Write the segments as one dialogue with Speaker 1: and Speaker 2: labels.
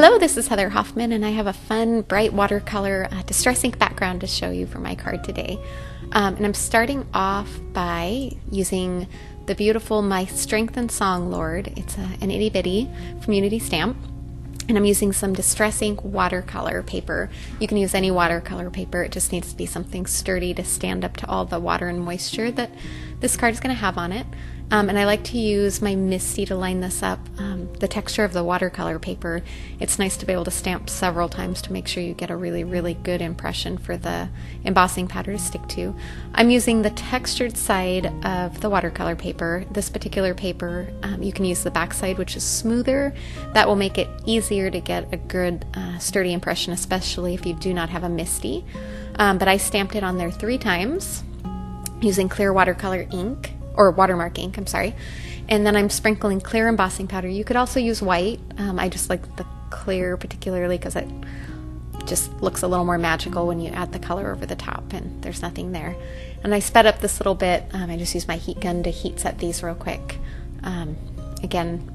Speaker 1: Hello, this is Heather Hoffman, and I have a fun, bright watercolor distress ink background to show you for my card today. And I'm starting off by using the beautiful My Strength and Song Lord. It's an itty bitty from Unity Stamp. And I'm using some distress ink watercolor paper. You can use any watercolor paper. It just needs to be something sturdy to stand up to all the water and moisture that this card is going to have on it. And I like to use my Misty to line this up. The texture of the watercolor paper, it's nice to be able to stamp several times to make sure you get a really, really good impression for the embossing powder to stick to. I'm using the textured side of the watercolor paper. This particular paper, you can use the back side, which is smoother. That will make it easier to get a good sturdy impression, especially if you do not have a Misty. But I stamped it on there 3 times using clear watercolor ink, or watermark ink, I'm sorry. And then I'm sprinkling clear embossing powder. You could also use white. I just like the clear particularly because it just looks a little more magical when you add the color over the top and there's nothing there. And I sped up this little bit. I just used my heat gun to heat set these real quick. Again,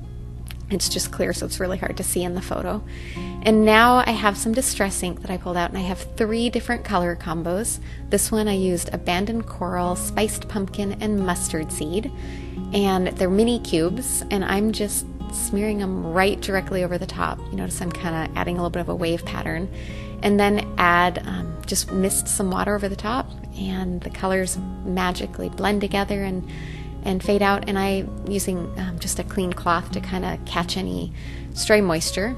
Speaker 1: it's just clear, so it's really hard to see in the photo. And now I have some distress ink that I pulled out, and I have 3 different color combos. This one I used Abandoned Coral, Spiced Pumpkin, and Mustard Seed. And they're mini cubes, and I'm just smearing them right directly over the top. You notice I'm kind of adding a little bit of a wave pattern. And then just mist some water over the top, and the colors magically blend together and fade out. And I'm using just a clean cloth to kind of catch any stray moisture.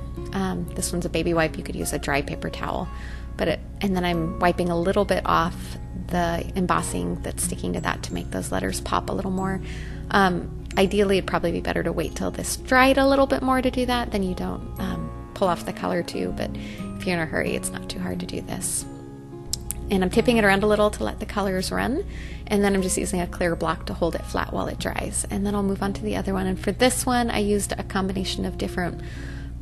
Speaker 1: This one's a baby wipe. You could use a dry paper towel. And then I'm wiping a little bit off the embossing that's sticking to that to make those letters pop a little more. Ideally, it'd probably be better to wait till this dried a little bit more to do that, then you don't pull off the color too. But if you're in a hurry, it's not too hard to do this. And I'm tipping it around a little to let the colors run, and then I'm just using a clear block to hold it flat while it dries. And then I'll move on to the other one. And for this one, I used a combination of different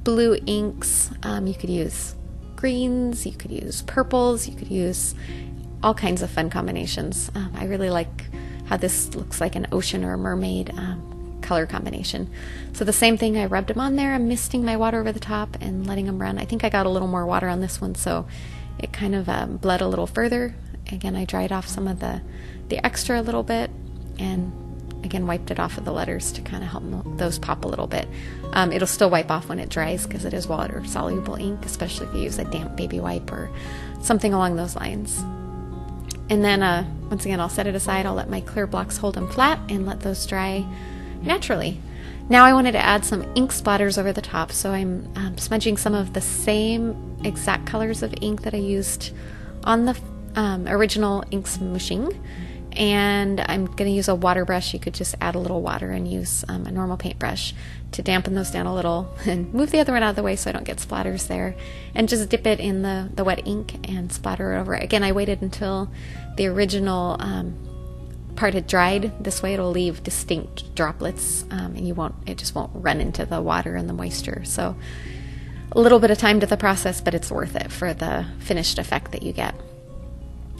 Speaker 1: blue inks. You could use greens, you could use purples, you could use all kinds of fun combinations. I really like how this looks like an ocean or a mermaid color combination. So the same thing, I rubbed them on there. I'm misting my water over the top and letting them run. I think I got a little more water on this one, so it kind of bled a little further. Again, I dried off some of the extra a little bit, and again wiped it off of the letters to kind of help those pop a little bit. It'll still wipe off when it dries because it is water soluble ink, especially if you use a damp baby wipe or something along those lines. And then once again, I'll set it aside. I'll let my clear blocks hold them flat and let those dry naturally. Now I wanted to add some ink splatters over the top, so I'm smudging some of the same exact colors of ink that I used on the original ink smooshing. And I'm going to use a water brush. You could just add a little water and use a normal paintbrush to dampen those down a little and move the other one out of the way so I don't get splatters there. And just dip it in the wet ink and splatter it over. Again, I waited until the original part had dried. This way it'll leave distinct droplets, and it just won't run into the water and the moisture. So a little bit of time to the process, but it's worth it for the finished effect that you get.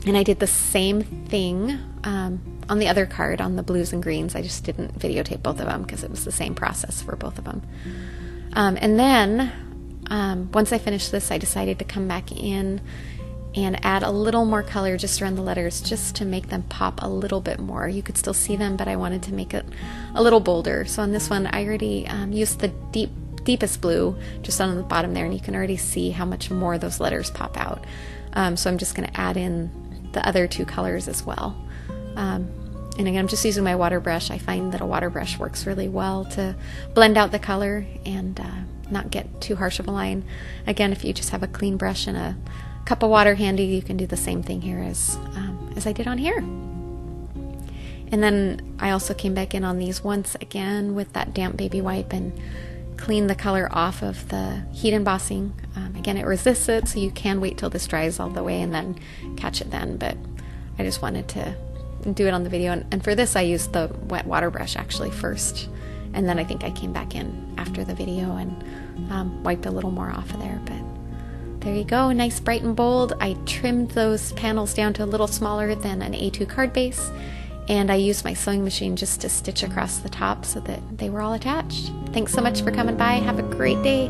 Speaker 1: And I did the same thing on the other card, on the blues and greens. I just didn't videotape both of them because it was the same process for both of them. And then once I finished this, I decided to come back in and add a little more color just around the letters, just to make them pop a little bit more. You could still see them, but I wanted to make it a little bolder. So on this one, I already used the deepest blue just on the bottom there, and you can already see how much more those letters pop out. So I'm just going to add in the other 2 colors as well. And again, I'm just using my water brush. I find that a water brush works really well to blend out the color and not get too harsh of a line. Again, if you just have a clean brush and a cup of water handy, you can do the same thing here as I did on here. And then I also came back in on these once again with that damp baby wipe and clean the color off of the heat embossing. Again, it resists it, so you can wait till this dries all the way and then catch it then, but I just wanted to do it on the video. And for this, I used the wet water brush actually first, and then I think I came back in after the video and wiped a little more off of there. But there you go, nice bright and bold. I trimmed those panels down to a little smaller than an A2 card base, and I used my sewing machine just to stitch across the top so that they were all attached. Thanks so much for coming by. Have a great day.